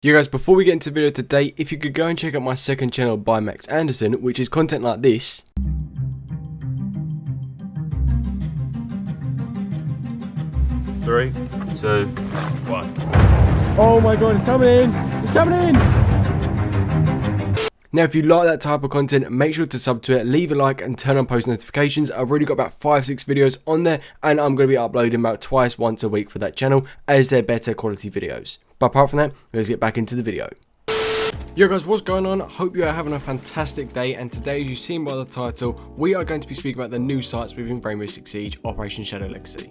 You guys, before we get into the video today, if you could go and check out my second channel, ByMaxAnderson, which is content like this. 3, 2, 1. Oh my god, it's coming in! It's coming in! Now, if you like that type of content, make sure to sub to it, leave a like and turn on post notifications. I've already got about 5-6 videos on there, and I'm going to be uploading about once a week for that channel, as they're better quality videos. But apart from that, let's get back into the video. Yo guys, what's going on? Hope you are having a fantastic day, and today, as you've seen by the title, we are going to be speaking about the new sites within Rainbow Six Siege, Operation Shadow Legacy.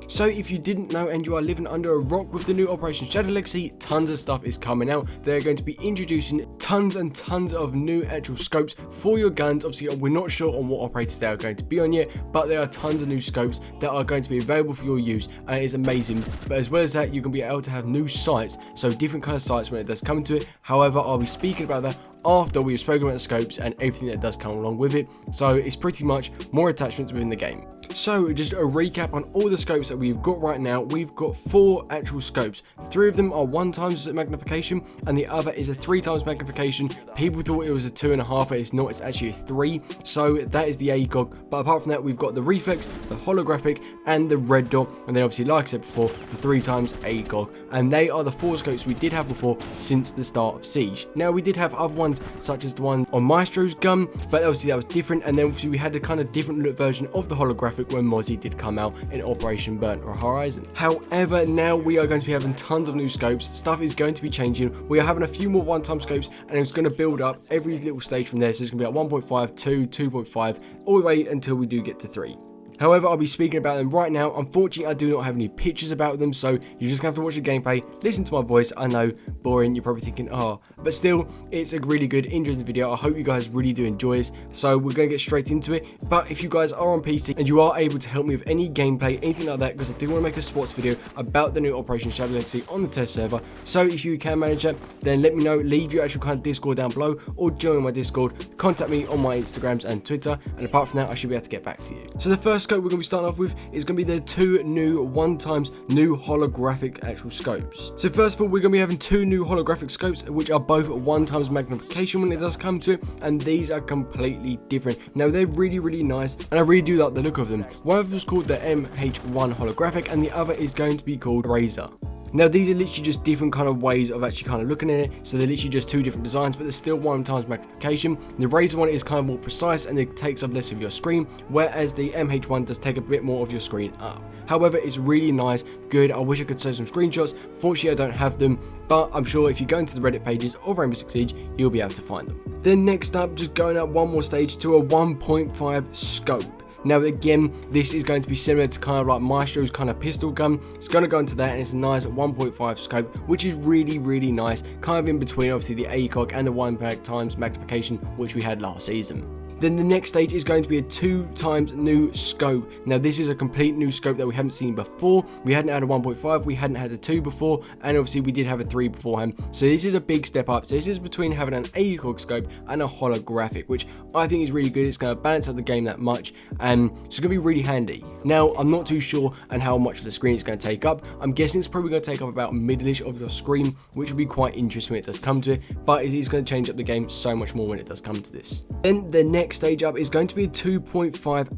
So if you didn't know and you are living under a rock with the new Operation Shadow Legacy, tons of stuff is coming out. They're going to be introducing tons and tons of new actual scopes for your guns. Obviously, we're not sure on what operators they are going to be on yet, but there are tons of new scopes that are going to be available for your use, and it is amazing. But as well as that, you're going to be able to have new sights, so different kind of sights when it does come to it. However, I'll be speaking about that after we've spoken about the scopes and everything that does come along with it. So it's pretty much more attachments within the game. So just a recap on all the scopes that we've got right now. We've got 4 actual scopes. 3 of them are 1x magnification, and the other is a 3x magnification. People thought it was a 2.5, but it's not, it's actually a 3. So that is the ACOG. But apart from that, we've got the reflex, the holographic, and the red dot. And then obviously, like I said before, the 3x ACOG. And they are the 4 scopes we did have before since the start of Siege. Now, we did have other ones, such as the one on Maestro's gun, but obviously that was different. And then obviously we had a kind of different look version of the holographic when Mozzie did come out in Operation Burnt Horizon. However, now we are going to be having tons of new scopes. Stuff is going to be changing. We are having a few more one-time scopes, and it's going to build up every little stage from there. So it's going to be like 1.5, 2, 2.5, all the way until we do get to 3. However, I'll be speaking about them right now. Unfortunately, I do not have any pictures about them, so you're just going to have to watch the gameplay, listen to my voice. I know, boring, you're probably thinking, oh, but still, it's a really good, interesting video. I hope you guys really do enjoy this, so we're going to get straight into it. But if you guys are on PC and you are able to help me with any gameplay, anything like that, because I do want to make a sports video about the new Operation Shadow Legacy on the test server, so if you can manage that, then let me know, leave your actual kind of Discord down below, or join my Discord, contact me on my Instagrams and Twitter, and apart from that, I should be able to get back to you. So the first scope we're going to be starting off with is going to be the 2 new 1x new holographic actual scopes. So first of all, we're going to be having 2 new holographic scopes, which are both 1x magnification when it does come to it, and these are completely different. Now, they're really nice, and I really do like the look of them. One of them is called the MH1 holographic, and the other is going to be called Razor. Now, these are literally just different kind of ways of actually kind of looking at it. So they're literally just 2 different designs, but they're still 1x magnification. The Razor one is kind of more precise and it takes up less of your screen, whereas the MH1 does take a bit more of your screen up. However, it's really nice, good. I wish I could show some screenshots. Fortunately, I don't have them, but I'm sure if you go into the Reddit pages of Rainbow Six Siege, you'll be able to find them. Then next up, just going up one more stage to a 1.5 scope. Now again, this is going to be similar to kind of like Maestro's kind of pistol gun. It's going to go into that, and it's a nice 1.5 scope, which is really nice. Kind of in between obviously the ACOG and the 1x magnification, which we had last season. Then the next stage is going to be a 2x new scope. Now this is a complete new scope that we haven't seen before. We hadn't had a 1.5, we hadn't had a 2 before, and obviously we did have a 3 beforehand. So this is a big step up. So this is between having an ACOG scope and a holographic, which I think is really good. It's going to balance out the game that much, and it's going to be really handy. Now, I'm not too sure on how much of the screen it's going to take up. I'm guessing it's probably going to take up about middle-ish of your screen, which will be quite interesting when it does come to it, but it is going to change up the game so much more when it does come to this. Then the next stage up is going to be a 2.5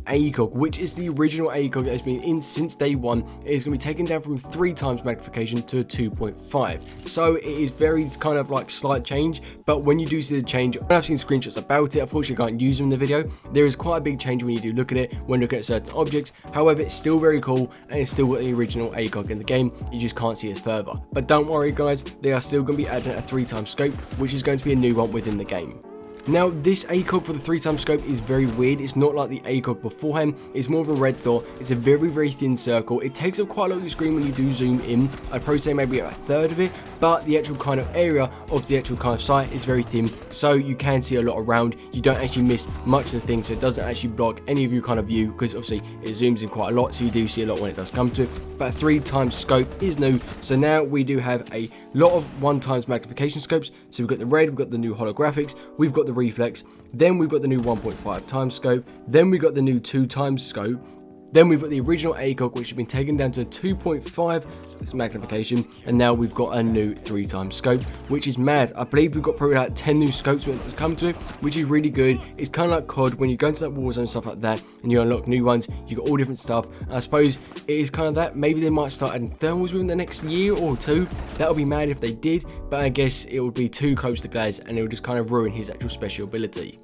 ACOG, which is the original ACOG that has been in since day 1. It is going to be taken down from 3x magnification to a 2.5. So it is very kind of like slight change, but when you do see the change, I've seen screenshots about it. Unfortunately, I can't use them in the video. There is quite a big change when you do look at it, when looking at certain objects. However, it's still very cool, and it's still got the original ACOG in the game. You just can't see it further. But don't worry guys, they are still going to be adding a 3x scope, which is going to be a new one within the game. Now, this ACOG for the 3x scope is very weird. It's not like the ACOG beforehand. It's more of a red dot. It's a very thin circle. It takes up quite a lot of your screen when you do zoom in. I'd probably say maybe a third of it, but the actual kind of area of the actual kind of sight is very thin, so you can see a lot around. You don't actually miss much of the thing, so it doesn't actually block any of your kind of view, because obviously it zooms in quite a lot, so you do see a lot when it does come to it. But a 3x scope is new, so now we do have a lot of 1x magnification scopes. So we've got the red, we've got the new holographics, we've got the reflex, then we've got the new 1.5 times scope, then we've got the new 2x scope, Then we've got the original ACOG, which has been taken down to 2.5 magnification, and now we've got a new 3x scope, which is mad. I believe we've got probably like 10 new scopes when it's come to it, which is really good. It's kind of like COD when you go into that Warzone and stuff like that, and you unlock new ones, you got all different stuff. And I suppose it is kind of that. Maybe they might start adding thermals within the next year or two. That would be mad if they did, but I guess it would be too close to Glaz, and it would just kind of ruin his actual special ability.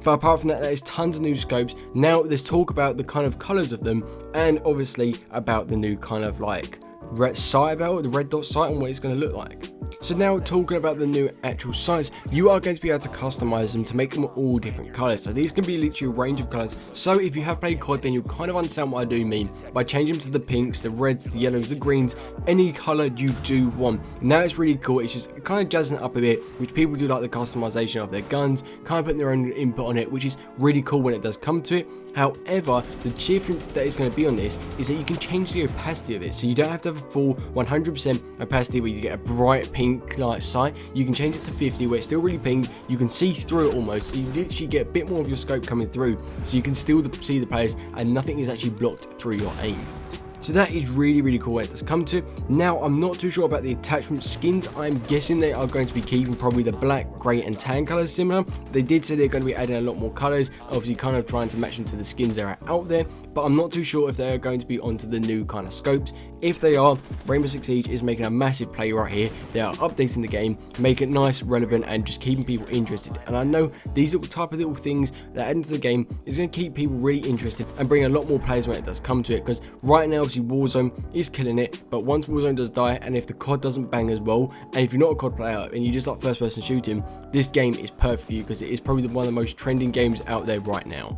But apart from that, there is tons of new scopes. Now there's talk about the kind of colours of them, and obviously about the new kind of like red sight about the red dot sight and what it's going to look like. So now talking about the new actual sights, you are going to be able to customize them to make them all different colors. So these can be literally a range of colors. So if you have played COD, then you'll kind of understand what I do mean by changing them to the pinks, the reds, the yellows, the greens, any color you do want. Now it's really cool. It's just kind of jazzing it up a bit, which people do like the customization of their guns, kind of putting their own input on it, which is really cool when it does come to it. However, the difference that is going to be on this is that you can change the opacity of it. So you don't have to have a full 100% opacity where you get a bright pink light sight. You can change it to 50 where it's still really pink. You can see through it almost, so you literally get a bit more of your scope coming through, so you can still see the players and nothing is actually blocked through your aim. So that is really, really cool when it does come to. Now, I'm not too sure about the attachment skins. I'm guessing they are going to be keeping probably the black, grey and tan colours similar. They did say they're going to be adding a lot more colours, obviously kind of trying to match them to the skins that are out there, but I'm not too sure if they are going to be onto the new kind of scopes. If they are, Rainbow Six Siege is making a massive play right here. They are updating the game, make it nice, relevant, and just keeping people interested. And I know these little type of little things that add into the game is going to keep people really interested and bring a lot more players when it does come to it, because right now, obviously, Warzone is killing it, but once Warzone does die, and if the COD doesn't bang as well, and if you're not a COD player and you just like first person shooting, this game is perfect for you because it is probably one of the most trending games out there right now.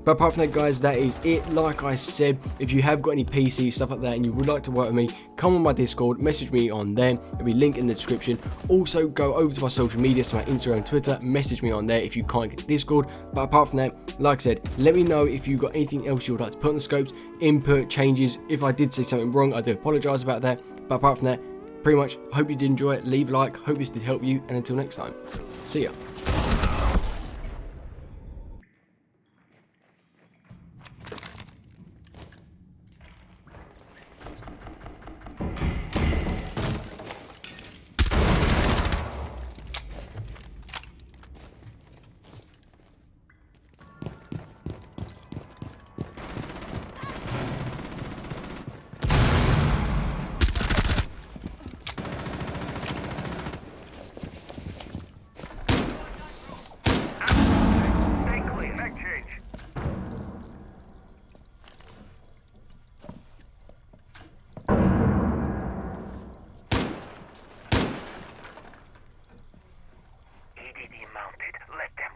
But apart from that, guys, that is it. Like I said, if you have got any PC stuff like that and you would like to work with me, come on my Discord, message me on there. There'll be a link in the description. Also, go over to my social media, so my Instagram, Twitter, message me on there if you can't get Discord. But apart from that, like I said, let me know if you've got anything else you would like to put on the scopes, input, changes. If I did say something wrong, I do apologise about that. But apart from that, pretty much, hope you did enjoy it. Leave a like, hope this did help you, and until next time, see ya.